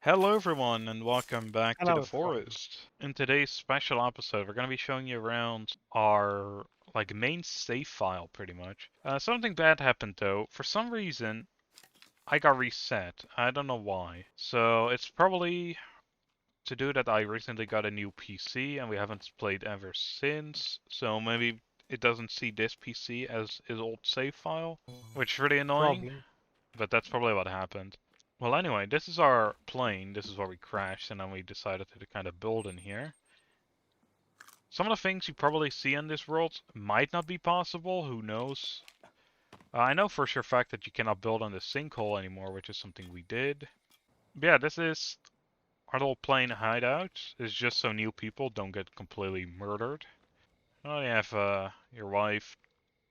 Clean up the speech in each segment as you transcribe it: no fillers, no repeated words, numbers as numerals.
Hello everyone and welcome back to the Hello, everyone. forest. In today's special episode, we're going to be showing you around our main save file pretty much. Something bad happened though. For some reason, I got reset. I don't know why. So it's probably to do that I recently got a new PC and we haven't played ever since. So maybe it doesn't see this PC as his old save file, which is really annoying, Probably. but that's probably what happened. Well, anyway, this is our plane. This is where we crashed, and then we decided to kind of build in here. Some of the things you probably see in this world might not be possible. Who knows? I know for sure fact that you cannot build on the sinkhole anymore, which is something we did. But yeah, this is our little plane hideout. It's just so new people don't get completely murdered. Oh, you have your wife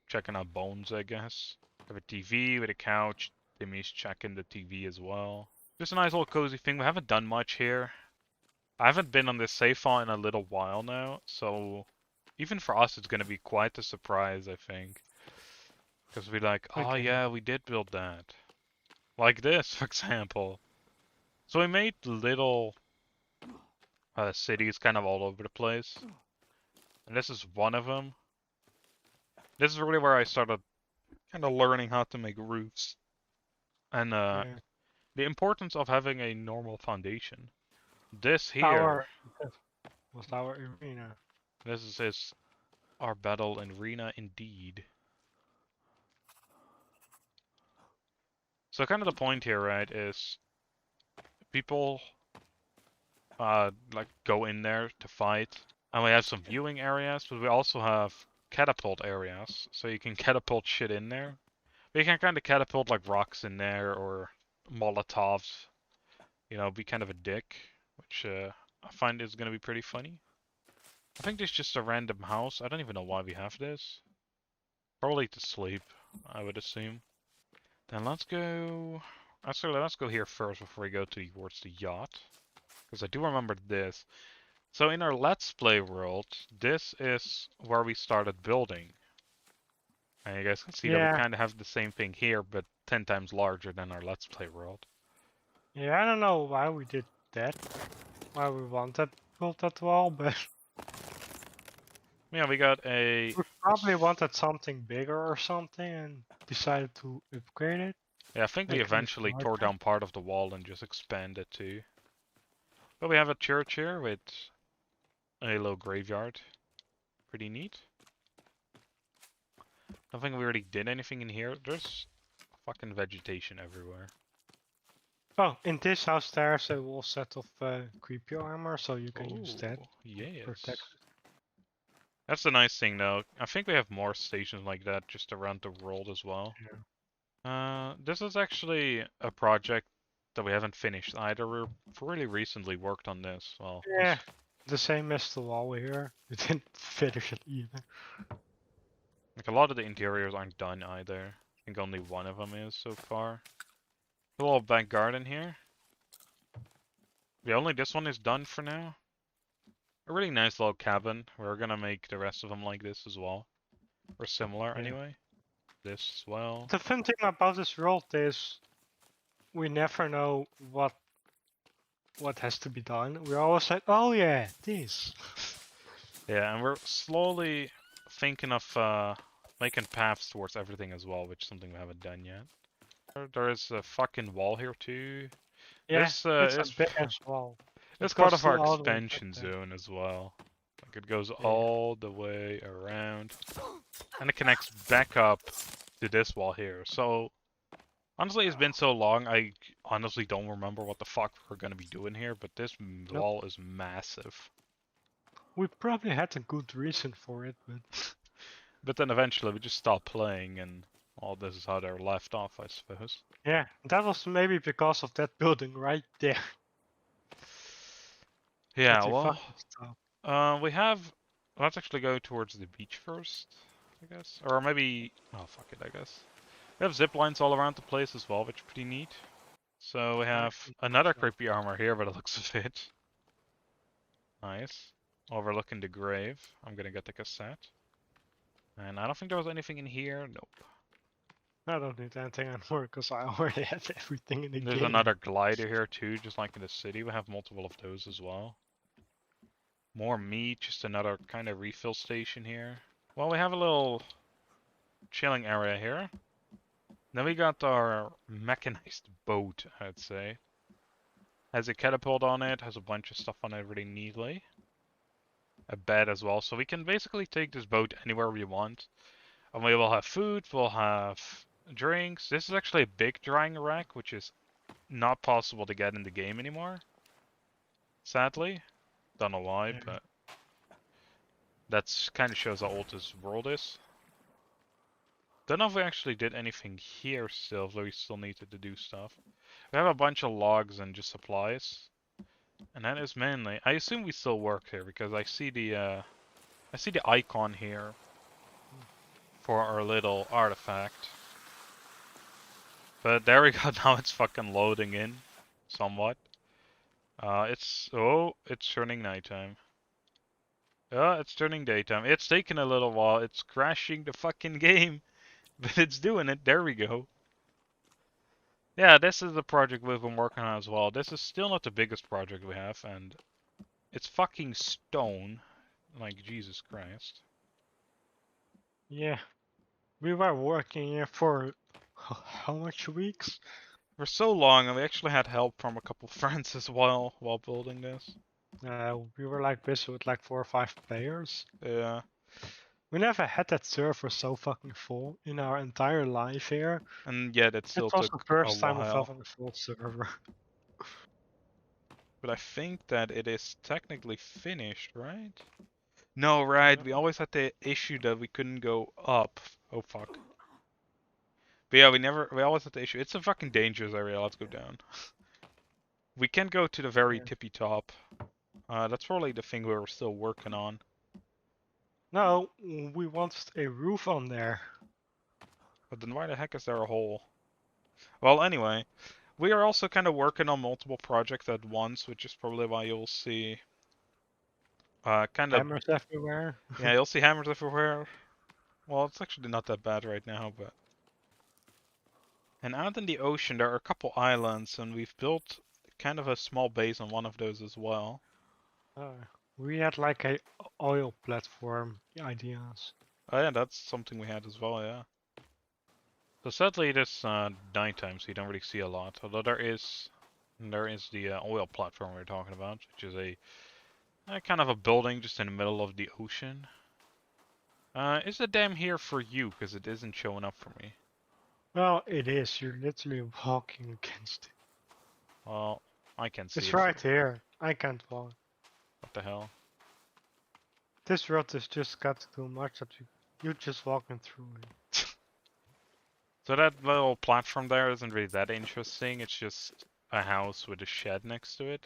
checking out bones, I guess. Have a TV with a couch. Timmy's checking the TV as well. Just a nice little cozy thing. We haven't done much here. I haven't been on this save file in a little while now, so even for us it's gonna be quite a surprise, I think. Because we're like, oh Okay. yeah, we did build that. Like this, for example. So we made little cities kind of all over the place. And this is one of them. This is really where I started kind of learning how to make roofs. And Yeah. the importance of having a normal foundation. This here, Our that was our arena. this is our battle arena indeed. So kind of the point here, right, is people go in there to fight, and we have some viewing areas, but we also have catapult areas, so you can catapult shit in there. But you can kind of catapult like rocks in there or Molotovs, be kind of a dick, which I find is gonna be pretty funny. I think there's just a random house. I don't even know why we have this. Probably to sleep, I would assume. Then let's go. Actually, let's go here first before we go towards the yacht. Because I do remember this. So in our Let's Play world, this is where we started building. And you guys can see that we Yeah. kind of have the same thing here, but 10 times larger than our Let's Play world. Yeah, I don't know why we did that. Why we wanted to build that wall, but Yeah, we got a... we probably wanted something bigger or something and decided to upgrade it. Yeah, I think we Make it eventually tore larger. down part of the wall and just expanded too. But we have a church here with a little graveyard. Pretty neat. Don't think we already did anything in here. There's fucking vegetation everywhere. Oh, in this house there's a whole set of creepy armor, so you can use that Oh, to protect. yes. That's the nice thing though. I think we have more stations like that just around the world as well. Yeah. This is actually a project that we haven't finished either. We've really recently worked on this. Well, Yeah, the same as the wall here. We didn't finish it either. like a lot of the interiors aren't done either. I think only one of them is so far. A little back garden here. Yeah, only this one is done for now. A really nice little cabin. We're gonna make the rest of them like this as well. Or similar Yeah. anyway. This as well. The fun thing about this world is we never know what has to be done. We're always like, oh yeah, this. Yeah, and we're slowly thinking of making paths towards everything as well, which is something we haven't done yet. There is a fucking wall here too. Yeah, it's It's as big as well. it's It part goes of our to all the way back expansion there. zone as well. Like it goes Yeah. all the way around, and it connects back up to this wall here. So honestly, it's been so long, I honestly don't remember what the fuck we're gonna be doing here. But this Nope. wall is massive. We probably had a good reason for it, but But then eventually we just stopped playing, and all this is how they're left off, I suppose. yeah, that was maybe because of that building right there Yeah, that we well, fucking stopped. we have. Let's actually go towards the beach first, I guess, or maybe. Oh fuck it, I guess. We have zip lines all around the place as well, which is pretty neat. So we I have think another so. creepy armor here, but it looks a bit nice. Overlooking the grave. I'm gonna get the cassette. And I don't think there was anything in here. Nope. I don't need anything anymore because I already have everything in the There's game. another glider here too, just like in the city. We have multiple of those as well. More meat, just another kind of refill station here. Well, we have a little chilling area here. Then we got our mechanized boat, I'd say. Has a catapult on it, has a bunch of stuff on it really neatly. A bed as well, so we can basically take this boat anywhere we want. And we will have food, we'll have drinks. This is actually a big drying rack, which is not possible to get in the game anymore. Sadly. Don't know why, Yeah. but that's kind of shows how old this world is. Don't know if we actually did anything here still, though we still needed to do stuff. We have a bunch of logs and just supplies. And that is mainly, I assume we still work here because I see the icon here for our little artifact. But there we go, now it's fucking loading in somewhat. It's turning nighttime. It's turning daytime. It's taking a little while. It's crashing the fucking game, but it's doing it. There we go. Yeah, this is the project we've been working on as well. This is still not the biggest project we have, and it's fucking stone. Like, Jesus Christ. Yeah. We were working here for how much weeks? For so long, and we actually had help from a couple friends as well while building this. We were like busy with like 4 or 5 players. Yeah, We never had that server so fucking full in our entire life here. and yet it It still was took the a first time of while. having a full server. But I think that it is technically finished, right? No, right, Yeah. we always had the issue that we couldn't go up. Oh fuck. But yeah, we always had the issue. It's a fucking dangerous area, let's go down. We can go to the very Yeah. tippy top. That's probably the thing we were still working on. No, we wanted a roof on there. But then why the heck is there a hole? Well, anyway, we are also kind of working on multiple projects at once, which is probably why you'll see kind of, Hammers everywhere. yeah, you'll see hammers everywhere. Well, it's actually not that bad right now, but... And out in the ocean, there are a couple islands, and we've built kind of a small base on one of those as well. Uh, we had like a oil platform ideas. Oh yeah, that's something we had as well, yeah. So sadly it is nighttime, so you don't really see a lot. Although there is the oil platform we were talking about, which is a kind of a building just in the middle of the ocean. Is the dam here for you? Because it isn't showing up for me. Well, it is. You're literally walking against it. Well, I can see It's it, so right here. I can't walk. what the hell? This road has just got too much that you're just walking through it. So that little platform there isn't really that interesting, it's just a house with a shed next to it.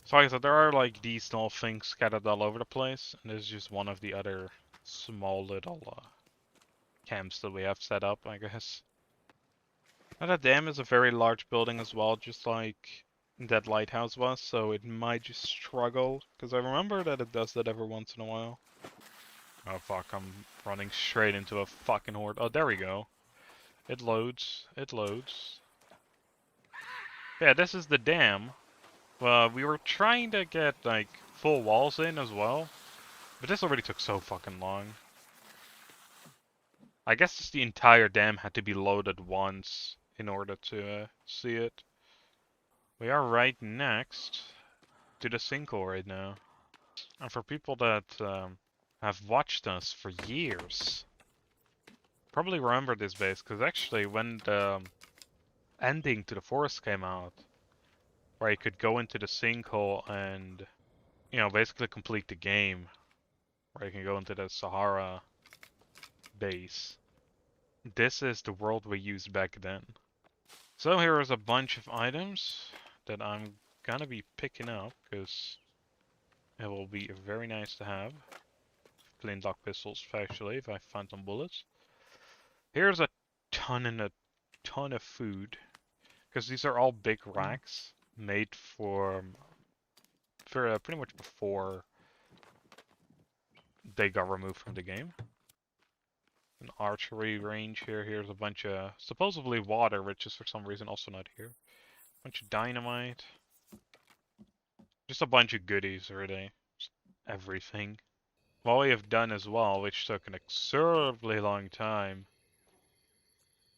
So like I said, there are like these small things scattered all over the place, and there's just one of the other small little camps that we have set up, I guess. Now that dam is a very large building as well, just like that lighthouse was, so it might just struggle, because I remember that it does that every once in a while. Oh fuck, I'm running straight into a fucking horde. Oh, there we go. It loads. It loads. Yeah, this is the dam. We were trying to get, like, full walls in as well. But this already took so fucking long. I guess just the entire dam had to be loaded once in order to see it. We are right next to the sinkhole right now. And for people that have watched us for years, probably remember this base, because actually when the ending to the forest came out, where you could go into the sinkhole and, basically complete the game, where you can go into the Sahara base. This is the world we used back then. So here is a bunch of items that I'm gonna be picking up, because it will be very nice to have. Flint lock pistols, especially, if I find some bullets. Here's a ton and a ton of food, because these are all big racks made for pretty much before they got removed from the game. An archery range here. Here's a bunch of supposedly water, which is for some reason also not here. Bunch of dynamite. Just a bunch of goodies, really. Just everything. What we have done as well, which took an absurdly long time,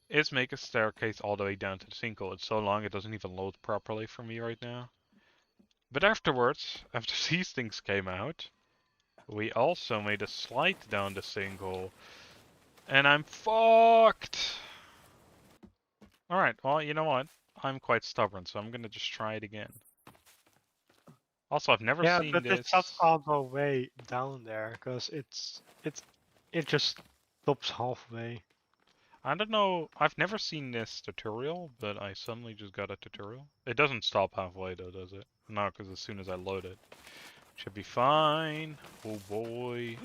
is make a staircase all the way down to the sinkhole. It's so long it doesn't even load properly for me right now. But afterwards, after these things came out, we also made a slide down the sinkhole. And I'm fucked! Alright, well, you know what? I'm quite stubborn, so I'm gonna just try it again. Also, I've never Yeah, seen but it's not this. all the way down there, because it just stops halfway. I don't know, I've never seen this tutorial, but I suddenly just got a tutorial. It doesn't stop halfway though, does it? No, because as soon as I load it, should be fine. Oh boy.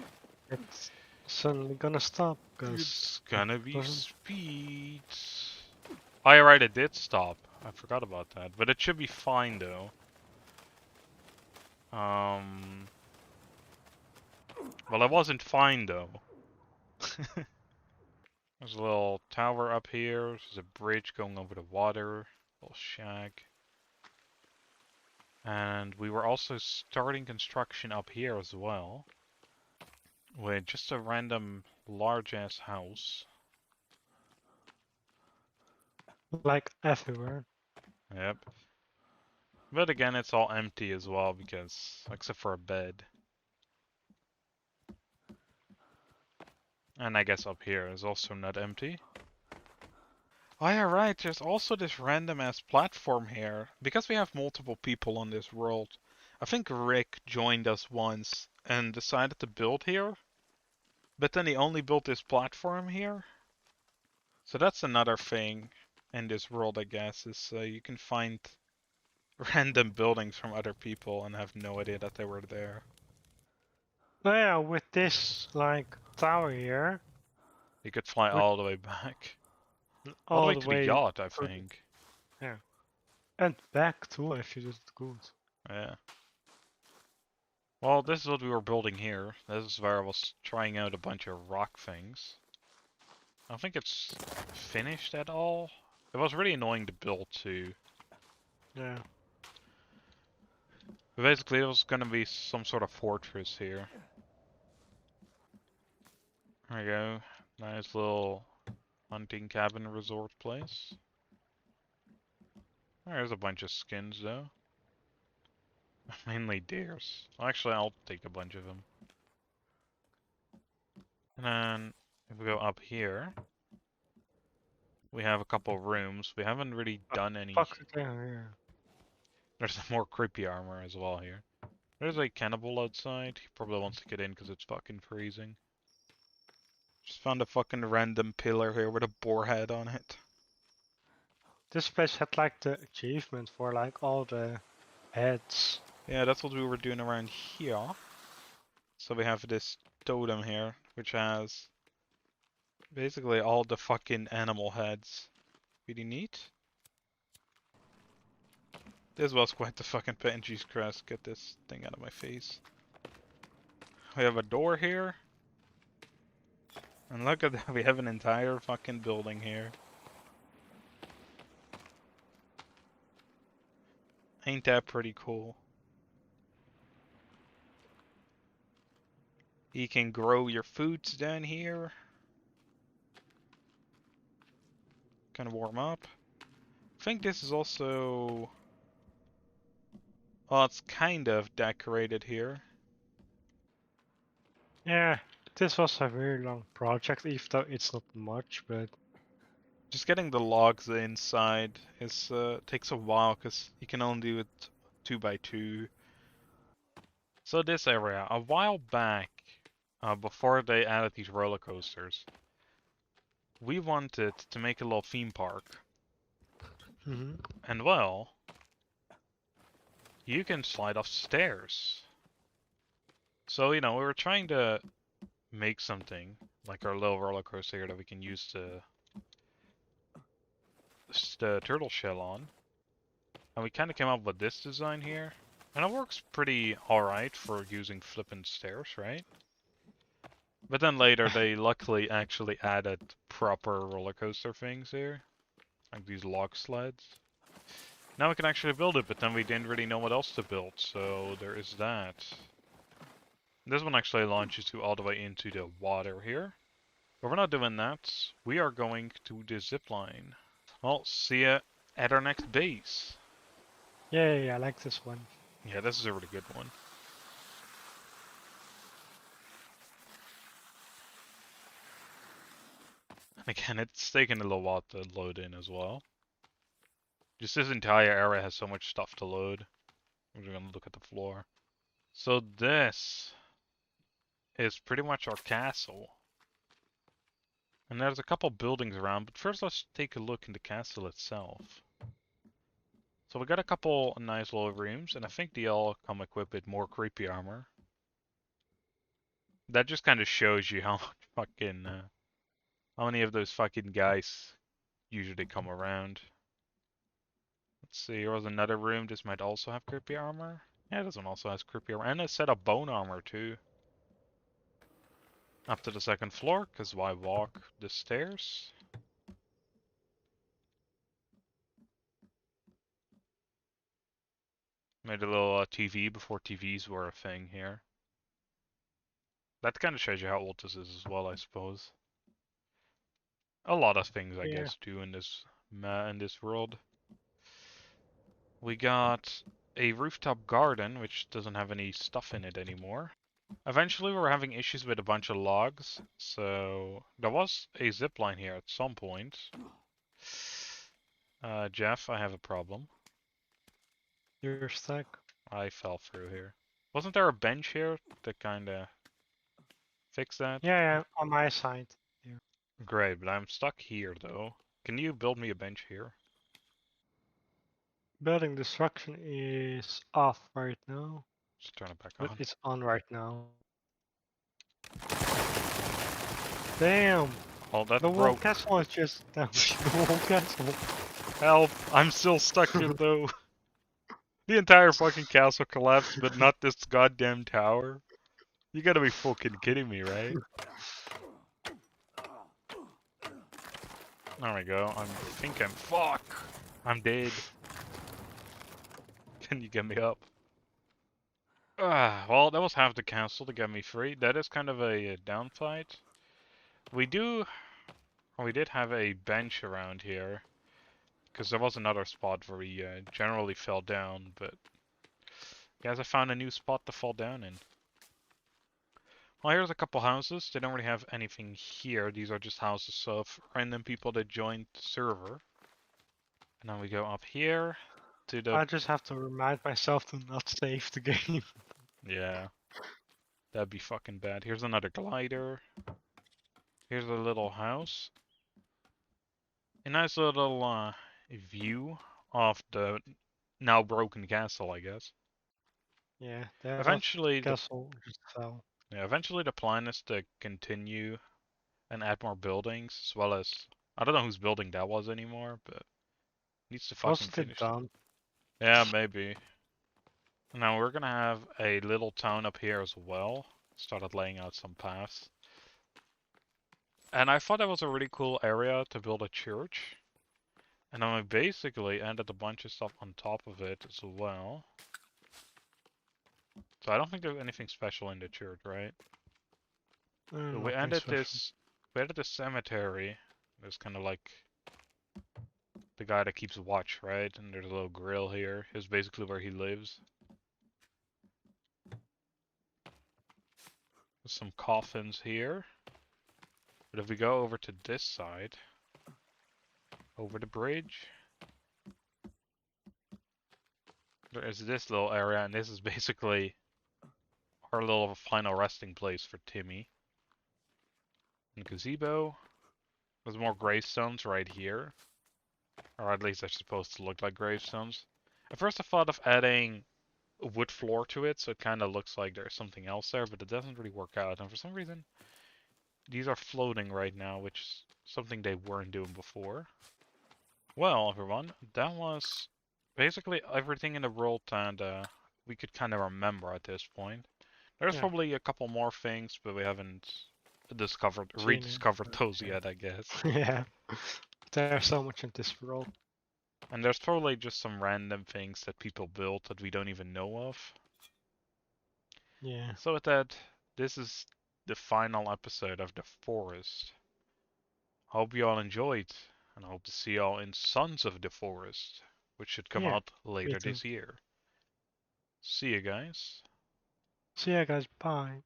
It's suddenly gonna stop, because It's gonna be doesn't. speed. Oh, yeah, right, it did stop. I forgot about that, but it should be fine though. Well, it wasn't fine though. There's a little tower up here. There's a bridge going over the water. Little shack. And we were also starting construction up here as well. With just a random large-ass house. Like everywhere. Yep. But again, it's all empty as well because, except for a bed. And I guess up here is also not empty. Oh yeah, right, there's also this random ass platform here. Because we have multiple people on this world. I think Rick joined us once and decided to build here. But then he only built this platform here. So that's another thing in this world, I guess, is you can find random buildings from other people and have no idea that they were there. Oh yeah, with this like tower here, You could fly with all the way back. All the all way the to the way yacht, I to think. yeah, and back too if you did it good. Yeah. Well, this is what we were building here. This is where I was trying out a bunch of rock things. I don't think it's finished at all. It was really annoying to build too. Yeah. But basically, it was gonna be some sort of fortress here. There we go. Nice little hunting cabin resort place. There's a bunch of skins though. Mainly deers. Actually, I'll take a bunch of them. And then, if we go up here, we have a couple rooms. We haven't really done any. Fuck again here. There's some more creepy armor as well here. There's a cannibal outside. He probably wants to get in because it's fucking freezing. Just found a fucking random pillar here with a boar head on it. This place had like the achievement for like all the heads. Yeah, that's what we were doing around here. So we have this totem here, which has basically all the fucking animal heads. Pretty neat. This was quite the fucking pain. Jesus Christ, get this thing out of my face. We have a door here. And look at that, we have an entire fucking building here. Ain't that pretty cool? You can grow your foods down here. Kind of warm up. I think this is also... Well, it's kind of decorated here. Yeah, this was a very long project, even though it's not much, but Just getting the logs inside is takes a while because you can only do it 2x2. So this area, a while back, before they added these roller coasters, we wanted to make a little theme park. And well, you can slide off stairs. So, you know, we were trying to make something like our little roller coaster here that we can use to the turtle shell on. And we kind of came up with this design here. And it works pretty alright for using flippin' stairs, right? But then later they luckily actually added proper roller coaster things here, like these log sleds. Now we can actually build it, but then we didn't really know what else to build, so there is that. This one actually launches you all the way into the water here. But we're not doing that. We are going to the zip line. Well, see ya at our next base. Yay, I like this one. Yeah, this is a really good one. Again, it's taking a little while to load in as well. Just this entire area has so much stuff to load. We're gonna look at the floor. So this is pretty much our castle. And there's a couple buildings around, but first let's take a look in the castle itself. So we got a couple nice little rooms, and I think they all come equipped with more creepy armor. That just kind of shows you how much fucking, how many of those fucking guys usually come around. Let's see, here was another room. This might also have creepy armor. Yeah, this one also has creepy armor, and a set of bone armor too. Up to the second floor, because why walk the stairs? Made a little TV before TVs were a thing here. That kind of shows you how old this is as well, I suppose. A lot of things, I Yeah. guess, do in this world. We got a rooftop garden, which doesn't have any stuff in it anymore. Eventually, we were having issues with a bunch of logs, so there was a zip line here at some point. Jeff, I have a problem. You're stuck. I fell through here. Wasn't there a bench here to kind of fix that? Yeah, yeah, on my side. Here. Great, but I'm stuck here though. Can you build me a bench here? Building destruction is off right now, Just turn it back but on. it's on right now. Damn! Oh, that The whole broke. castle is just down. The whole castle. Help! I'm still stuck here though. The entire fucking castle collapsed, but not this goddamn tower. You gotta be fucking kidding me, right? There we go. I'm thinking, fuck! I'm dead. Can you get me up? Well, that was half the castle to get me free. That is kind of a downside. We did have a bench around here. Because there was another spot where we generally fell down, but guys, I found a new spot to fall down in. Well, here's a couple houses. They don't really have anything here. These are just houses of random people that joined the server. And then we go up here to the... I just have to remind myself to not save the game. Yeah, that'd be fucking bad. Here's another glider. Here's a little house. A nice little view of the now broken castle, I guess. Yeah, the Eventually, castle just fell. eventually the plan is to continue and add more buildings, as well as I don't know whose building that was anymore, but needs to fucking Wasn't it finish. done? Yeah, maybe. Now we're gonna have a little town up here as well. Started laying out some paths. And I thought that was a really cool area to build a church. And then I basically added a bunch of stuff on top of it as well. So I don't think there's anything special in the church, right? But Nothing special. we added this cemetery. There's kind of like the guy that keeps watch, right? And there's a little grill here. Is basically where he lives. There's some coffins here. But if we go over to this side, over the bridge, there is this little area, and this is basically our little final resting place for Timmy. And gazebo. There's more gravestones right here. Or at least they're supposed to look like gravestones. At first I thought of adding a wood floor to it, so it kind of looks like there's something else there, but it doesn't really work out. And for some reason, these are floating right now, which is something they weren't doing before. Well, everyone, that was basically everything in the world and we could kind of remember at this point. There's Yeah. probably a couple more things, but we haven't seen it. rediscovered those Yeah. yet, I guess. Yeah. There's so much in this world. And there's probably just some random things that people built that we don't even know of. Yeah. So with that, this is the final episode of The Forest. Hope you all enjoyed, and I hope to see you all in Sons of the Forest, which should come Yeah. out Me later too. this year. See you guys. See ya, guys. Bye.